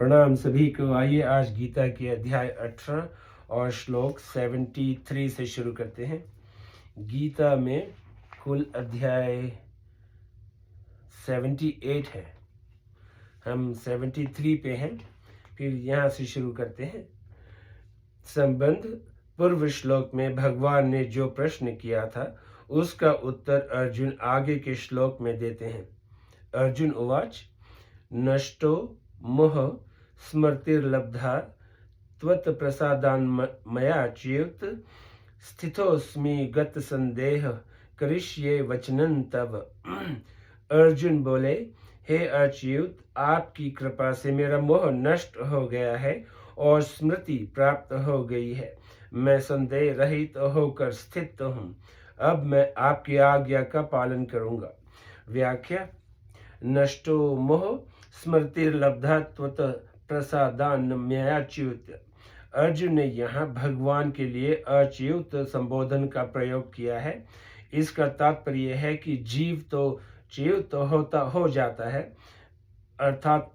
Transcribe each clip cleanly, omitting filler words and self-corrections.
प्रणाम सभी को। आइए आज गीता के अध्याय 18 और श्लोक 73 से शुरू करते हैं। गीता में कुल अध्याय 78 है, हम 73 पे हैं। फिर यहाँ से शुरू करते हैं। संबंध पूर्व श्लोक में भगवान ने जो प्रश्न किया था उसका उत्तर अर्जुन आगे के श्लोक में देते हैं। अर्जुन उवाच नष्टो मोह स्मृतिर्लब्धा त्वत्प्रसादान् मया च्युत स्थितोऽस्मि गत संदेह करिष्ये वचनं तव। अर्जुन बोले, हे अच्युत, आपकी कृपा से मेरा मोह नष्ट हो गया है और स्मृति प्राप्त हो गई है। मैं संदेह रहित होकर स्थित हूँ। अब मैं आपकी आज्ञा का पालन करूँगा। व्याख्या। नष्टो मोह स्मृतिर्लब्धा त्वत् प्रसादान् मया च्युत। अर्जुन ने यहाँ भगवान के लिए अच्युत संबोधन का प्रयोग किया है। इसका तात्पर्य है कि जीव तो च्युत हो जाता है, अर्थात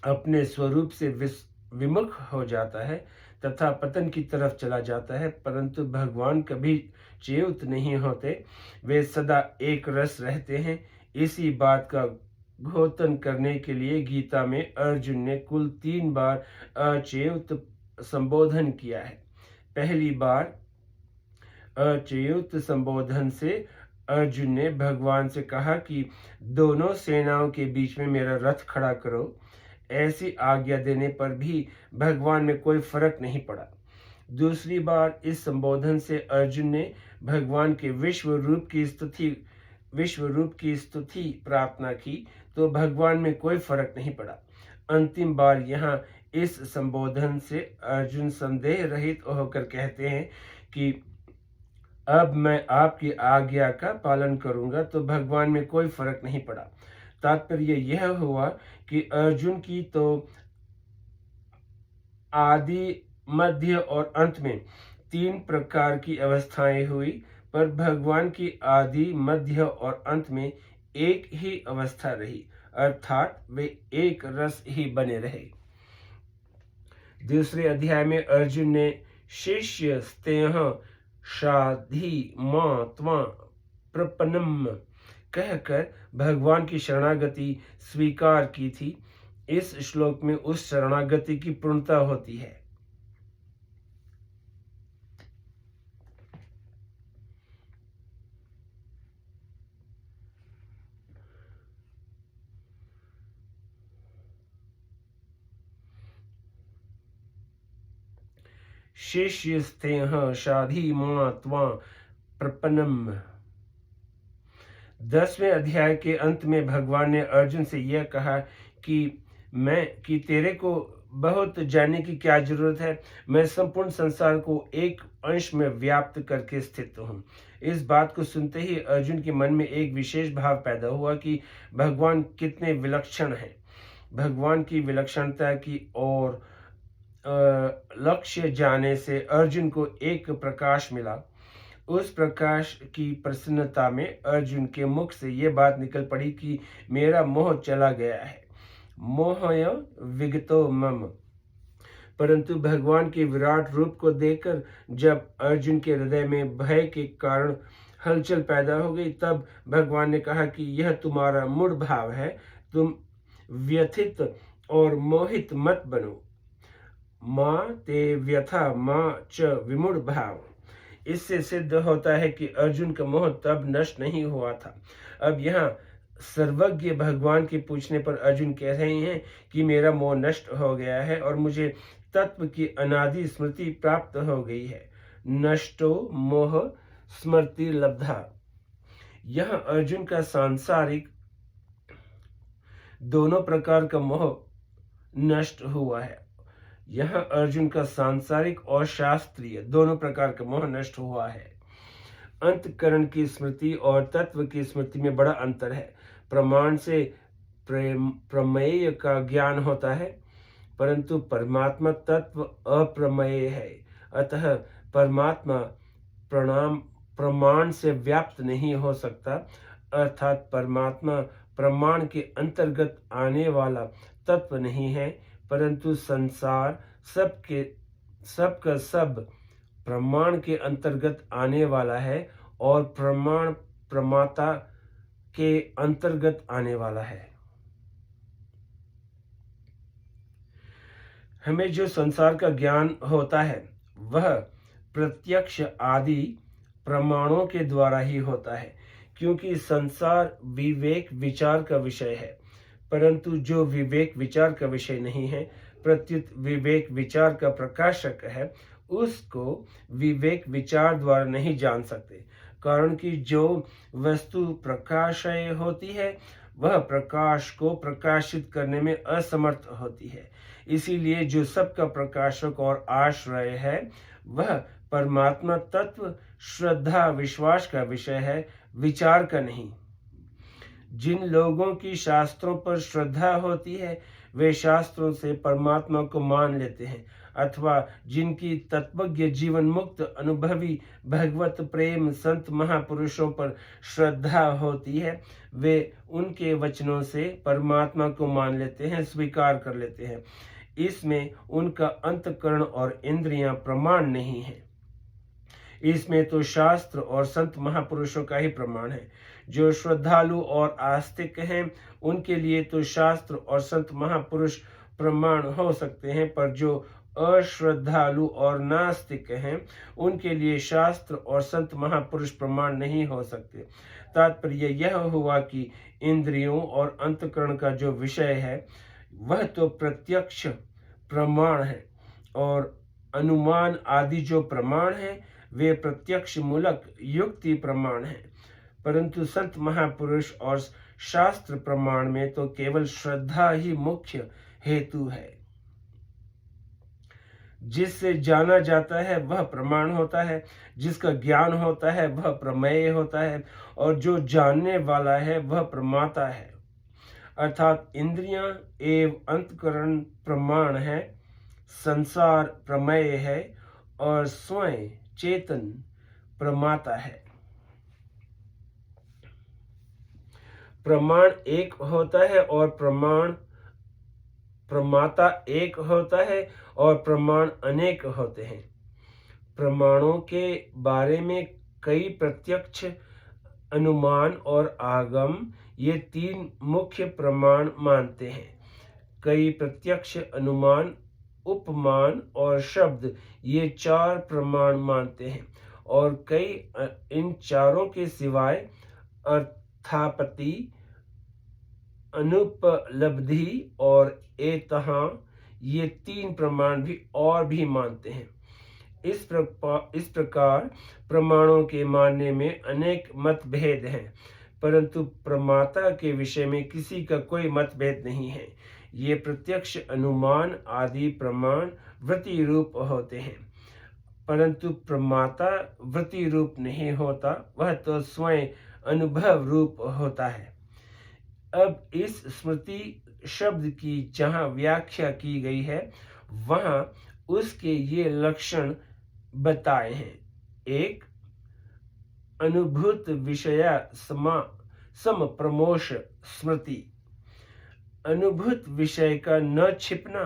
अपने स्वरूप से विमुख हो जाता है तथा पतन की तरफ चला जाता है, परंतु भगवान कभी च्युत नहीं होते। वे सदा एक रस रहते हैं। इसी बात का घोतन करने के लिए गीता में अर्जुन ने कुल 3 बार अच्युत संबोधन किया है। पहली बार अच्युत संबोधन से अर्जुन ने भगवान से कहा कि दोनों सेनाओं के बीच में मेरा रथ खड़ा करो। ऐसी आज्ञा देने पर भी भगवान में कोई फर्क नहीं पड़ा। दूसरी बार इस संबोधन से अर्जुन ने भगवान के विश्व रूप की स्तुति प्रार्थना की, तो भगवान में कोई फर्क नहीं पड़ा। अंतिम बार यहाँ इस संबोधन से अर्जुन संदेह रहित होकर कहते हैं कि अब मैं आपकी आज्ञा का पालन करूंगा, तो भगवान में कोई फर्क नहीं पड़ा। तात्पर्य यह हुआ कि अर्जुन की तो आदि, मध्य और अंत में 3 प्रकार की अवस्थाएं हुई, पर भगवान की आदि, मध्य और अंत में एक ही अवस्था रही, अर्थात वे एक रस ही बने रहे। दूसरे अध्याय में अर्जुन ने शिष्य स्तेह शाधि मां त्वा प्रपन्नम कहकर भगवान की शरणागति स्वीकार की थी। इस श्लोक में उस शरणागति की पूर्णता होती है। शिष्य स्तेह शाधि मां त्वा प्रपन्नम। 10वें अध्याय के अंत में भगवान ने अर्जुन से यह कहा कि तेरे को बहुत जानने की क्या जरूरत है। मैं संपूर्ण संसार को एक अंश में व्याप्त करके स्थित हूँ। इस बात को सुनते ही अर्जुन के मन में एक विशेष भाव पैदा हुआ कि भगवान कितने विलक्षण हैं। भगवान की विलक्षणता की ओर लक्ष्य जाने से अर्जुन को एक प्रकाश मिला। उस प्रकाश की प्रसन्नता में अर्जुन के मुख से यह बात निकल पड़ी कि मेरा मोह चला गया है। मोहय विगतो मम। परंतु भगवान के विराट रूप को देखकर जब अर्जुन के हृदय में भय के कारण हलचल पैदा हो गई, तब भगवान ने कहा कि यह तुम्हारा मूढ़ भाव है। तुम व्यथित और मोहित मत बनो। मां ते व्यथा मां च विमूढ़ भाव। इससे सिद्ध होता है कि अर्जुन का मोह तब नष्ट नहीं हुआ था। अब यहाँ सर्वज्ञ भगवान के पूछने पर अर्जुन कह रहे हैं कि मेरा मोह नष्ट हो गया है और मुझे तत्व की अनादि स्मृति प्राप्त हो गई है। नष्टो मोह स्मृति लब्धा। यह अर्जुन का सांसारिक दोनों प्रकार का मोह नष्ट हुआ है। यह अर्जुन का सांसारिक और शास्त्रीय दोनों प्रकार का मोह नष्ट हुआ है। अंतकरण की स्मृति और तत्व की स्मृति में बड़ा अंतर है। प्रमाण से प्रमेय का ज्ञान होता है, परंतु परमात्मा तत्व अप्रमेय है। अतः परमात्मा प्रमाण से व्याप्त नहीं हो सकता, अर्थात परमात्मा प्रमाण के अंतर्गत आने वाला तत्व नहीं है, परंतु संसार सब का सब प्रमाण के अंतर्गत आने वाला है और प्रमाण प्रमाता के अंतर्गत आने वाला है। हमें जो संसार का ज्ञान होता है वह प्रत्यक्ष आदि प्रमाणों के द्वारा ही होता है, क्योंकि संसार विवेक विचार का विषय है, परंतु जो विवेक विचार का विषय नहीं है, प्रत्युत विवेक विचार का प्रकाशक है, उसको विवेक विचार द्वारा नहीं जान सकते। कारण कि जो वस्तु प्रकाशय होती है वह प्रकाश को प्रकाशित करने में असमर्थ होती है। इसीलिए जो सबका प्रकाशक और आश्रय है वह परमात्मा तत्व श्रद्धा विश्वास का विषय है, विचार का नहीं। जिन लोगों की शास्त्रों पर श्रद्धा होती है वे शास्त्रों से परमात्मा को मान लेते हैं, अथवा जिनकी तत्वज्ञ जीवन मुक्त अनुभवी भगवत प्रेम संत महापुरुषों पर श्रद्धा होती है वे उनके वचनों से परमात्मा को मान लेते हैं, स्वीकार कर लेते हैं। इसमें उनका अंतकरण और इंद्रियां प्रमाण नहीं है, इसमें तो शास्त्र और संत महापुरुषों का ही प्रमाण है। जो श्रद्धालु और आस्तिक हैं उनके लिए तो शास्त्र और संत महापुरुष प्रमाण हो सकते हैं, पर जो अश्रद्धालु और नास्तिक हैं उनके लिए शास्त्र और संत महापुरुष प्रमाण नहीं हो सकते। तात्पर्य यह हुआ कि इंद्रियों और अंतकरण का जो विषय है वह तो प्रत्यक्ष प्रमाण है, और अनुमान आदि जो प्रमाण है वे प्रत्यक्ष मूलक युक्ति प्रमाण है, परंतु संत महापुरुष और शास्त्र प्रमाण में तो केवल श्रद्धा ही मुख्य हेतु है। जिससे जाना जाता है वह प्रमाण होता है, जिसका ज्ञान होता है वह प्रमेय होता है, और जो जानने वाला है वह प्रमाता है। अर्थात इंद्रियां एवं अंतकरण प्रमाण है, संसार प्रमेय है और स्वयं चेतन प्रमाता है। प्रमाण एक होता है और प्रमाता एक होता है और प्रमाण अनेक होते हैं। प्रमाणों के बारे में कई प्रत्यक्ष अनुमान और आगम ये तीन मुख्य प्रमाण मानते हैं। कई प्रत्यक्ष अनुमान उपमान और शब्द ये चार प्रमाण मानते हैं, और कई इन चारों के सिवाय अर्थापत्ति अनुपलब्धि और एतहा ये तीन प्रमाण भी और भी मानते हैं। इस प्रकार प्रमाणों के मानने में अनेक मतभेद हैं, परंतु प्रमाता के विषय में किसी का कोई मतभेद नहीं है। ये प्रत्यक्ष अनुमान आदि प्रमाण वृत्ति रूप होते हैं, परंतु प्रमाता वृत्ति रूप नहीं होता, वह तो स्वयं अनुभव रूप होता है। अब इस स्मृति शब्द की जहाँ व्याख्या की गई है वहाँ उसके ये लक्षण बताए हैं। एक, अनुभूत विषया सम प्रमोश स्मृति, अनुभूत विषय का न छिपना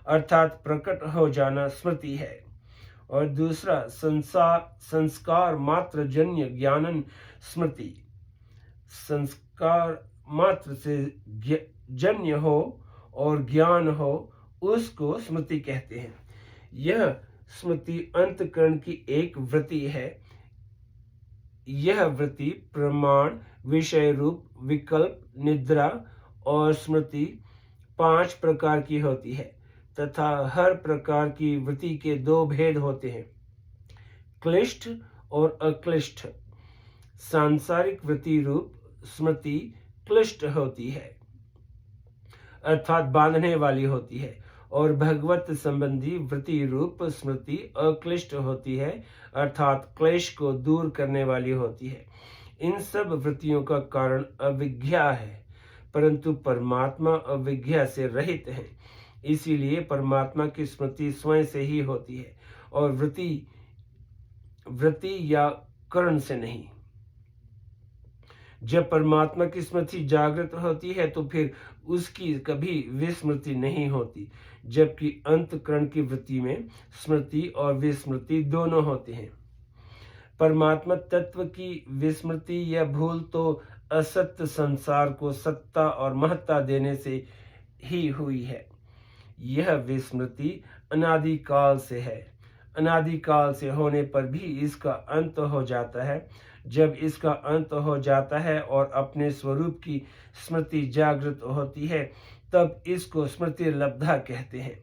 अर्थात प्रकट हो जाना स्मृति है। और दूसरा, संस्कार मात्र जन्य ज्ञानन स्मृति, संस्कार मात्र से जन्य हो और ज्ञान हो उसको स्मृति कहते हैं। यह स्मृति अंतकरण की एक वृत्ति है। यह वृत्ति प्रमाण, विषय रूप, विकल्प, निद्रा और स्मृति 5 प्रकार की होती है, तथा हर प्रकार की वृत्ति के 2 भेद होते हैं, क्लिष्ट और अक्लिष्ट। सांसारिक वृत्ति रूप स्मृति क्लिष्ट होती है, अर्थात बांधने वाली होती है, और भगवत संबंधी वृत्ति रूप स्मृति अक्लिष्ट होती है, अर्थात क्लेश को दूर करने वाली होती है। इन सब वृत्तियों का कारण अविज्ञा है, परंतु परमात्मा अविज्ञा से रहित है, इसीलिए परमात्मा की स्मृति स्वयं से ही होती है और वृत्ति या करण से नहीं। जब परमात्मा की स्मृति जागृत होती है तो फिर उसकी कभी विस्मृति नहीं होती, जबकि अंतःकरण की वृत्ति में स्मृति और विस्मृति दोनों होते हैं। परमात्मा तत्व की विस्मृति या भूल तो असत्य संसार को सत्ता और महत्ता देने से ही हुई है। यह विस्मृति अनादिकाल से है। अनादिकाल से होने पर भी इसका अंत हो जाता है। जब इसका अंत हो जाता है और अपने स्वरूप की स्मृति जागृत होती है, तब इसको स्मृति लब्धा कहते हैं।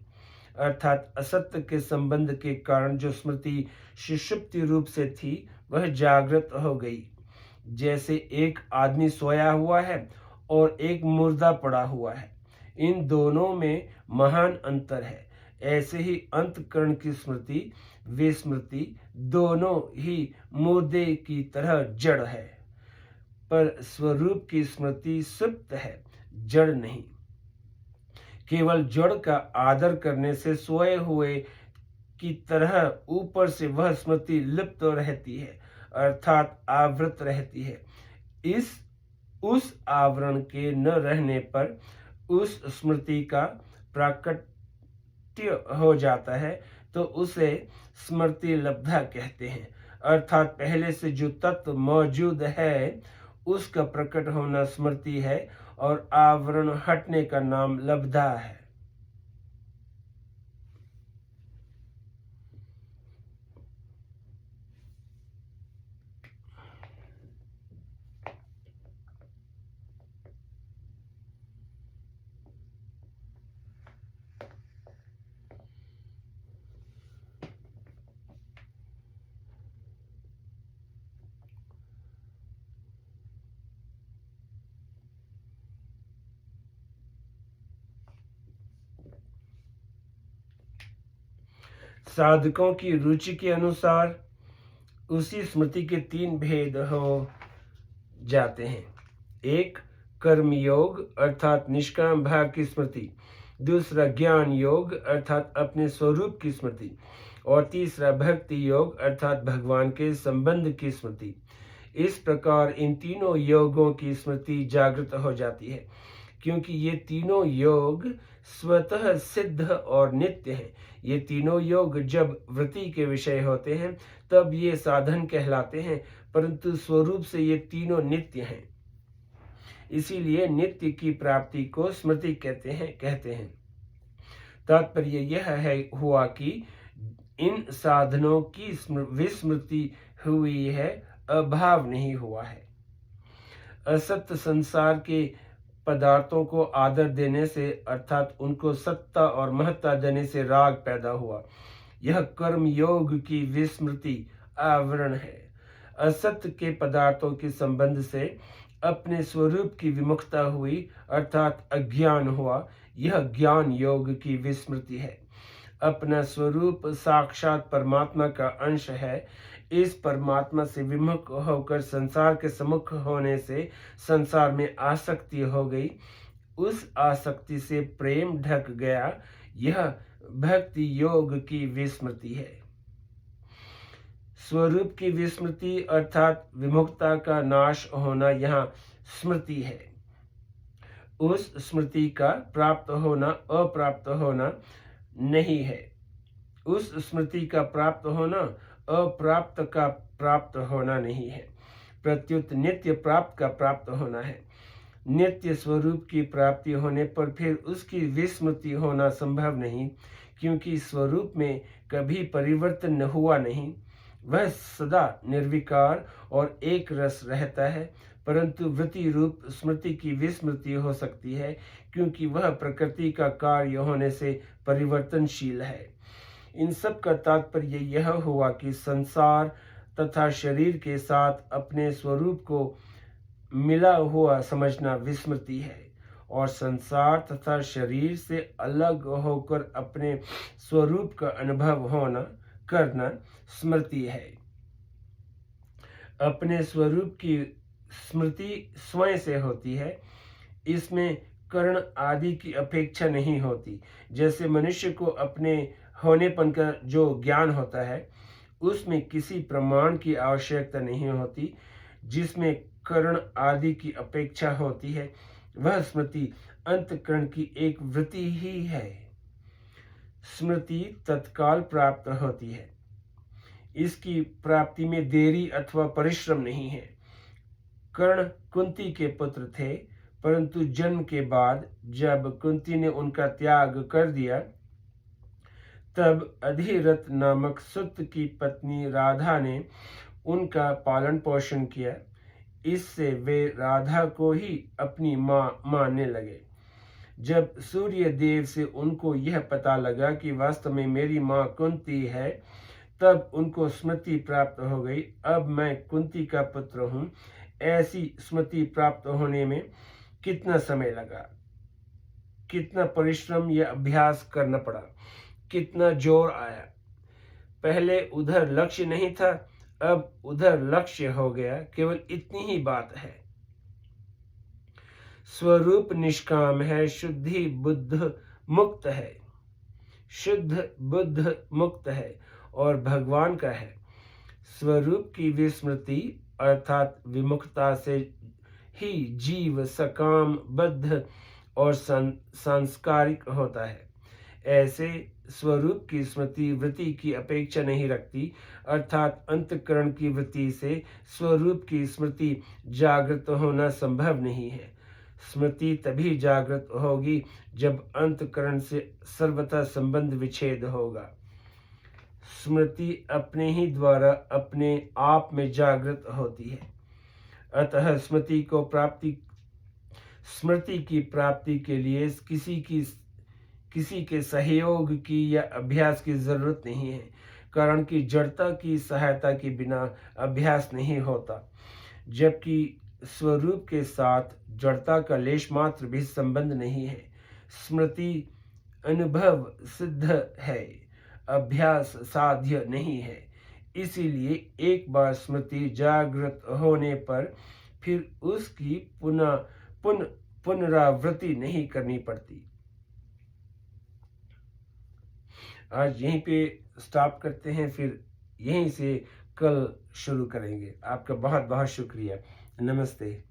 अर्थात असत्य के संबंध के कारण जो स्मृति सुषुप्ति रूप से थी, वह जागृत हो गई। जैसे एक आदमी सोया हुआ है और एक मुर्दा पड़ा हुआ है, इन दोनों में महान अंतर है। ऐसे ही अंतःकरण की स्मृति विस्मृति दोनों ही मुर्दे की तरह जड़ है, पर स्वरूप की स्मृति सुप्त है, जड़ नहीं। केवल जड़ का आदर करने से सोए हुए की तरह ऊपर से वह स्मृति लिप्त रहती है, अर्थात आवृत रहती है। उस आवरण के न रहने पर उस स्मृति का प्राकट्य हो जाता है, तो उसे स्मृति लब्धा कहते हैं। अर्थात पहले से जो तत्व मौजूद है उसका प्रकट होना स्मृति है और आवरण हटने का नाम लब्धा है। साधकों की रुचि के अनुसार उसी स्मृति के तीन भेद हो जाते हैं। एक कर्मयोग अर्थात निष्काम भाव की स्मृति, दूसरा ज्ञान योग अर्थात अपने स्वरूप की स्मृति, और तीसरा भक्ति योग अर्थात भगवान के संबंध की स्मृति। इस प्रकार इन तीनों योगों की स्मृति जागृत हो जाती है, क्योंकि ये तीनों योग स्वतः सिद्ध और नित्य हैं। ये तीनों योग जब वृत्ति के विषय होते हैं तब ये साधन कहलाते हैं, परंतु स्वरूप से ये तीनों नित्य हैं। इसीलिए नित्य की प्राप्ति को स्मृति कहते हैं। तात्पर्य यह है हुआ कि इन साधनों की विस्मृति हुई है, अभाव नहीं हुआ है। असत्य संसार के पदार्थों को आदर देने से अर्थात उनको सत्ता और महत्ता देने से राग पैदा हुआ। यह कर्म योग की विस्मृति आवरण है। असत्य के पदार्थों के संबंध से अपने स्वरूप की विमुखता हुई अर्थात अज्ञान हुआ। यह ज्ञान योग की विस्मृति है। अपना स्वरूप साक्षात परमात्मा का अंश है। इस परमात्मा से विमुख होकर संसार के सम्मुख होने से संसार में आसक्ति हो गई। उस आसक्ति से प्रेम ढक गया। यह भक्ति योग की विस्मृति है। स्वरूप की विस्मृति अर्थात विमुखता का नाश होना यहाँ स्मृति है। उस स्मृति का प्राप्त होना अप्राप्त होना नहीं है। उस स्मृति का प्राप्त होना अप्राप्त का प्राप्त होना नहीं है, प्रत्युत नित्य प्राप्त का प्राप्त होना है। नित्य स्वरूप की प्राप्ति होने पर फिर उसकी विस्मृति होना संभव नहीं, क्योंकि स्वरूप में कभी परिवर्तन हुआ नहीं। वह सदा निर्विकार और एक रस रहता है, परंतु वृत्ति रूप स्मृति की विस्मृति हो सकती है, क्योंकि वह प्रकृति का कार्य होने से परिवर्तनशील है। इन सब का तात्पर्य यह हुआ कि संसार तथा शरीर के साथ अपने स्वरूप को मिला हुआ समझना विस्मृति है, और संसार तथा शरीर से अलग होकर अपने स्वरूप का अनुभव करना स्मृति है। अपने स्वरूप की स्मृति स्वयं से होती है। इसमें कर्ण आदि की अपेक्षा नहीं होती। जैसे मनुष्य को अपने होनेपन का जो ज्ञान होता है, उसमें किसी प्रमाण की आवश्यकता नहीं होती। जिसमें करण आदि की अपेक्षा होती है, वह स्मृति अंतःकरण की एक वृत्ति ही है। स्मृति तत्काल प्राप्त होती है, इसकी प्राप्ति में देरी अथवा परिश्रम नहीं है। कर्ण कुंती के पुत्र थे, परंतु जन्म के बाद जब कुंती ने उनका त्याग कर दिया, तब अधिरथ नामक सुत की पत्नी राधा ने उनका पालन पोषण किया। इससे वे राधा को ही अपनी माँ मानने लगे। जब सूर्य देव से उनको यह पता लगा कि वास्तव में मेरी माँ कुंती है, तब उनको स्मृति प्राप्त हो गई। अब मैं कुंती का पुत्र हूँ। ऐसी स्मृति प्राप्त होने में कितना समय लगा, कितना परिश्रम या अभ्यास करना पड़ा, कितना जोर आया। पहले उधर लक्ष्य नहीं था, अब उधर लक्ष्य हो गया। केवल इतनी ही बात है। स्वरूप निष्काम है, शुद्धि बुद्ध मुक्त है, शुद्ध बुद्ध मुक्त है और भगवान का है। स्वरूप की विस्मृति अर्थात विमुखता से ही जीव सकाम, बद्ध और सांस्कारिक होता है। ऐसे स्वरूप की स्मृति वृत्ति की अपेक्षा नहीं रखती, अर्थात अंतःकरण की वृत्ति से स्वरूप की स्मृति जागृत होना संभव नहीं है। स्मृति तभी जागृत होगी जब अंतःकरण से सर्वथा संबंध विच्छेद होगा। स्मृति अपने ही द्वारा अपने आप में जागृत होती है। अतः स्मृति की प्राप्ति के लिए किसी के सहयोग की या अभ्यास की जरूरत नहीं है, कारण कि जड़ता की सहायता के बिना अभ्यास नहीं होता, जबकि स्वरूप के साथ जड़ता का लेश मात्र भी संबंध नहीं है। स्मृति अनुभव सिद्ध है, अभ्यास साध्य नहीं है। इसीलिए एक बार स्मृति जागृत होने पर फिर उसकी पुनरावृत्ति नहीं करनी पड़ती। आज यहीं पे स्टॉप करते हैं, फिर यहीं से कल शुरू करेंगे। आपका बहुत बहुत शुक्रिया। नमस्ते।